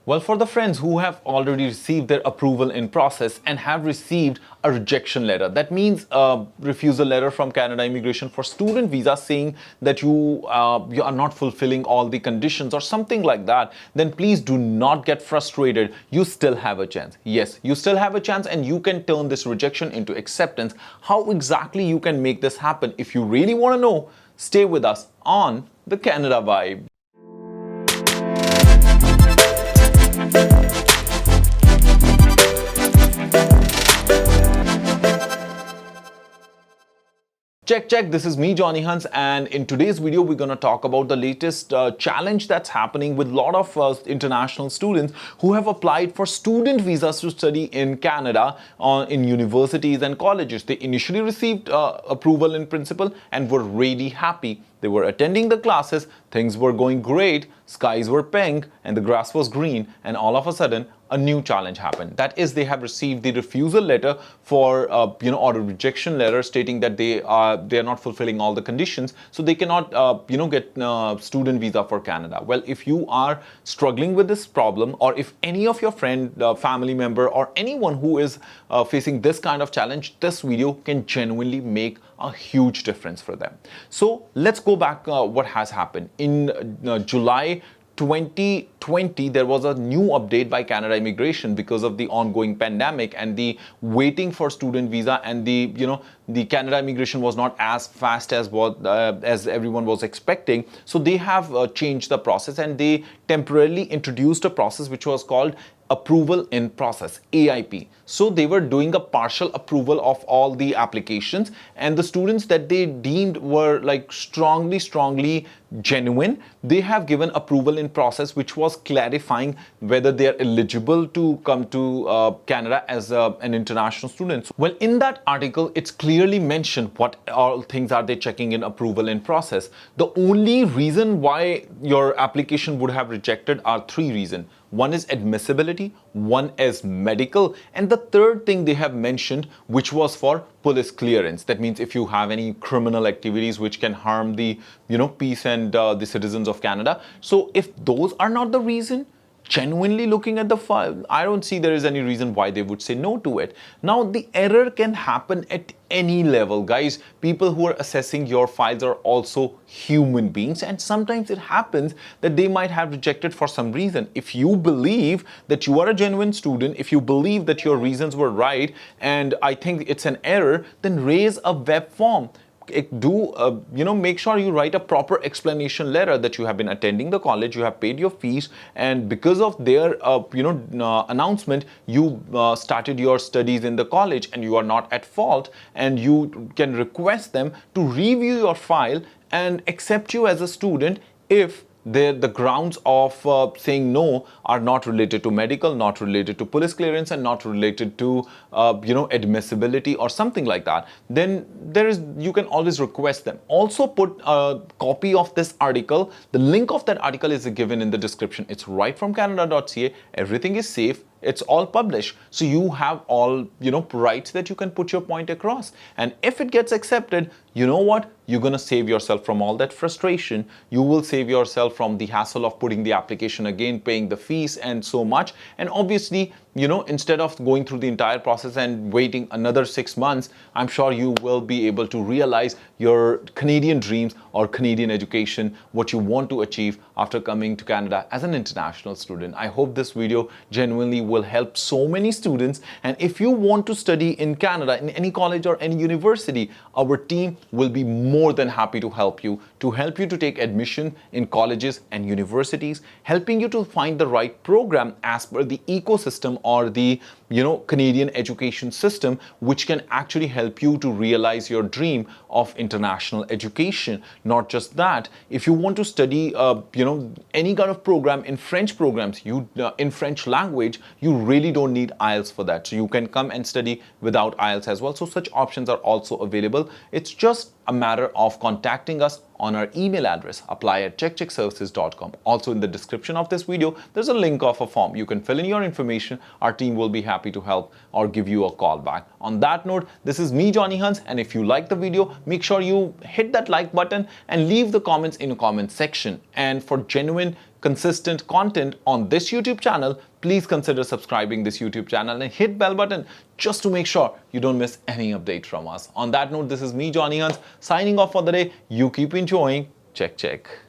Well, for the friends who have already received their approval in process and have received a rejection letter, that means a refusal letter from Canada Immigration for student visa saying that you are not fulfilling all the conditions or something like that, then please do not get frustrated. You still have a chance. Yes, you still have a chance and you can turn this rejection into acceptance. How exactly you can make this happen? If you really want to know, stay with us on the Canada Vibe. Check, this is me, Johnny Hans, and in today's video, we're going to talk about the latest challenge that's happening with a lot of international students who have applied for student visas to study in Canada in universities and colleges. They initially received approval in principle and were really happy. They were attending the classes, things were going great, skies were pink, and the grass was green, and all of a sudden, a new challenge happened. That is, they have received the refusal letter for, or a rejection letter stating that they are not fulfilling all the conditions, so they cannot, get student visa for Canada. Well, if you are struggling with this problem, or if any of your friend, family member, or anyone who is facing this kind of challenge, this video can genuinely make a huge difference for them. So let's go back what has happened. In July 2020, there was a new update by Canada Immigration because of the ongoing pandemic and the waiting for student visa, and the Canada Immigration was not as fast as what as everyone was expecting. So they have changed the process, and they temporarily introduced a process which was called approval in process, AIP. So they were doing a partial approval of all the applications, and the students that they deemed were like strongly genuine, they have given approval in process, which was clarifying whether they are eligible to come to Canada as an international student. Well, in that article, it's clearly mentioned what all things are they checking in approval in process. The only reason why your application would have rejected are three reasons. One is admissibility, one is medical, and the third thing they have mentioned, which was for police clearance. That means if you have any criminal activities which can harm the peace and the citizens of Canada. So if those are not the reason, genuinely looking at the file, I don't see there is any reason why they would say no to it. Now, the error can happen at any level, guys. People who are assessing your files are also human beings, and sometimes it happens that they might have rejected for some reason. If you believe that you are a genuine student, if you believe that your reasons were right, and I think it's an error, then raise a web form. Make sure you write a proper explanation letter that you have been attending the college, you have paid your fees, and because of their announcement, you started your studies in the college and you are not at fault, and you can request them to review your file and accept you as a student if the grounds of saying no are not related to medical, not related to police clearance, and not related to admissibility or something like that. Then you can always request them. Also put a copy of this article. The link of that article is given in the description. It's right from Canada.ca. Everything is safe. It's all published. So you have all, rights that you can put your point across. And if it gets accepted, you know what? You're going to save yourself from all that frustration. You will save yourself from the hassle of putting the application again, paying the fees and so much. And obviously, instead of going through the entire process and waiting another 6 months, I'm sure you will be able to realize your Canadian dreams or Canadian education, what you want to achieve after coming to Canada as an international student. I hope this video genuinely will help so many students. And if you want to study in Canada, in any college or any university, our team will be more than happy to help you to take admission in colleges and universities, helping you to find the right program as per the ecosystem or the Canadian education system, which can actually help you to realize your dream of international education. Not just that, if you want to study any kind of program in French programs, in French language, you really don't need IELTS for that. So you can come and study without IELTS as well. So such options are also available. It's just a matter of contacting us on our email address, apply@checkcheckservices.com. Also in the description of this video, there's a link of a form. You can fill in your information. Our team will be happy to help or give you a call back. On that note, this is me, Johnny Hans, and if you like the video, make sure you hit that like button and leave the comments in the comment section. And for genuine consistent content on this YouTube channel, please consider subscribing this YouTube channel and hit bell button just to make sure you don't miss any update from us. On that note, this is me, Johnny Hans, signing off for the day. You keep enjoying. Check, check.